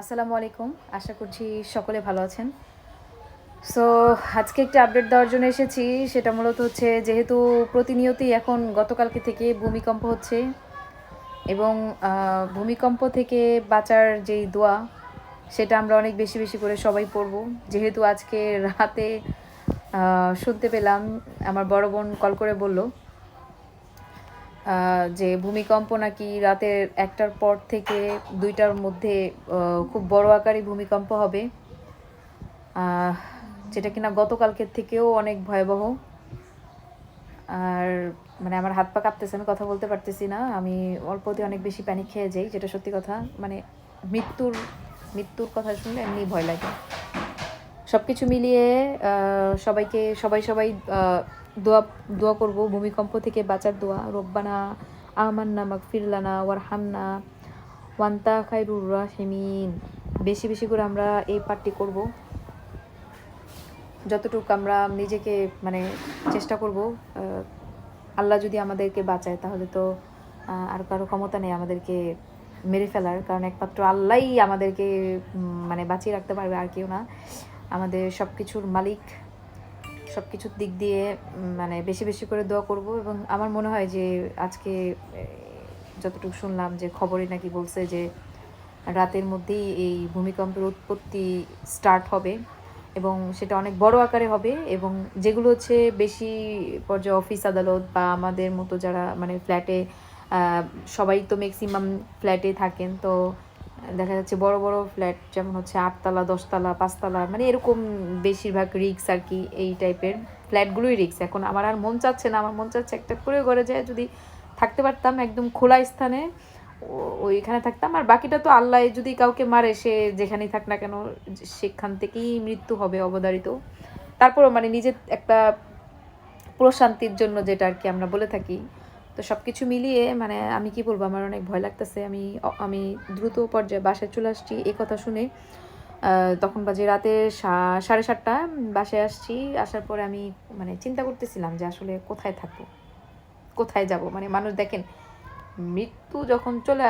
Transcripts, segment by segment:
আসসালামু আলাইকুম, আশা করছি সকলে ভালো আছেন। সো আজকে একটা আপডেট দেওয়ার জন্য এসেছি। সেটা মূলত হচ্ছে, যেহেতু প্রতিনিয়তই এখন গতকালকে থেকে ভূমিকম্প হচ্ছে এবং ভূমিকম্প থেকে বাঁচার যেই দোয়া, সেটা আমরা অনেক বেশি বেশি করে সবাই পড়ব। যেহেতু আজকে রাতে শুনতে পেলাম, আমার বড় বোন কল করে বলল যে ভূমিকম্প নাকি রাতের 1টার পর থেকে 2টার মধ্যে খুব বড় আকারে ভূমিকম্প হবে, যেটা কিনা গতকালকের থেকেও অনেক ভয়াবহ। আর মানে আমার হাত পা কাঁপতেছে, আমি কথা বলতে পারতেছি না। আমি অল্পতে অনেক বেশি প্যানিক খেয়ে যাই, যেটা সত্যি কথা। মানে মৃত্যুর কথা শুনলে এমনি ভয় লাগে। সব কিছু মিলিয়ে সবাই দোয়া দোয়া করবো ভূমিকম্প থেকে বাঁচার দোয়া। রব্বানা আমান্না মাগফিরলানা ওয়ারহামনা ওয়ান্তা খায়রুর রাহিমিন। বেশি বেশি করে আমরা এই পাঠটি করব। যতটুকু আমরা নিজেকে মানে চেষ্টা করব। আল্লাহ যদি আমাদেরকে বাঁচায়, তাহলে তো আর কারো ক্ষমতা নেই আমাদেরকে মেরে ফেলার, কারণ একমাত্র আল্লাহই আমাদেরকে মানে বাঁচিয়ে রাখতে পারবে, আর কেউ না। আমাদের সব কিছুর মালিক। সব কিছুর দিক দিয়ে মানে বেশি বেশি করে দোয়া করব। এবং আমার মনে হয় যে আজকে যতটুকু শুনলাম যে খবরে নাকি বলছে যে রাতের মধ্যেই এই ভূমিকম্পের উৎপত্তি স্টার্ট হবে এবং সেটা অনেক বড় আকারে হবে। এবং যেগুলো হচ্ছে বেশি পর্যায়ে অফিস আদালত বা আমাদের মতো যারা মানে ফ্ল্যাটে, সবাই তো ম্যাক্সিমাম ফ্ল্যাটে থাকেন, তো দেখা যাচ্ছে বড় বড় ফ্ল্যাট যেমন হচ্ছে 8তলা 10তলা 5তলা, মানে এরকম বেশিরভাগ রিক্স আর কি। এই টাইপের ফ্ল্যাটগুলোই রিক্স। এখন আমার আর মন চাচ্ছে না, আমার মন চাচ্ছে একটা করে ঘরে যায় যদি থাকতে পারতাম একদম খোলা স্থানে, ওইখানে থাকতাম। আর বাকিটা তো আল্লাহ যদি কাউকে মারে, সে যেখানেই থাক না কেন সেখান থেকেই মৃত্যু হবে অবধারিত। তারপরও মানে নিজের একটা প্রশান্তির জন্য, যেটা আর কি আমরা বলে থাকি। তো সব কিছু মিলিয়ে মানে আমি কি বলবো, আমার অনেক ভয় লাগতেছে। আমি দ্রুত পর্যায়ে বাসায় চলে আসছি এই কথা শুনে। তখন বাজে রাতে 7:30। বাসায় আসছি, আসার পরে আমি মানে চিন্তা করতেছিলাম যে আসলে কোথায় থাকবো, কোথায় যাব। মানে মানুষ দেখেন, মৃত্যু যখন চলে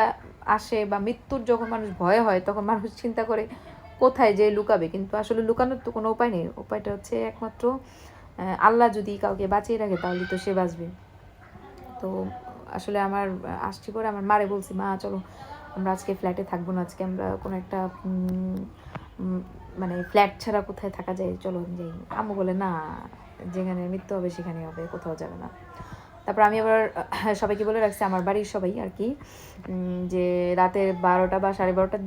আসে বা মৃত্যুর যখন মানুষ ভয় হয়, তখন মানুষ চিন্তা করে কোথায় যে লুকাবে। কিন্তু আসলে লুকানোর তো কোনো উপায় নেই। উপায়টা হচ্ছে একমাত্র আল্লাহ যদি কাউকে বাঁচিয়ে রাখে, তাহলে তো সে বাঁচবে। তো আসলে আমার আসছি করে আমার মারে বলছি, মা চলো আমরা আজকে ফ্ল্যাটে থাকবো না, আজকে আমরা কোনো একটা মানে ফ্ল্যাট ছাড়া কোথায় থাকা যায়, চলো যাই। আম্মু বলে না, যেখানে মৃত্যু হবে সেখানেই হবে, কোথাও যাবে না। তারপর আমি আবার সবাইকে বলে রাখছি, আমার বাড়ির সবাই আর কি, যে রাতের 12টা বা 12:30টার দিকে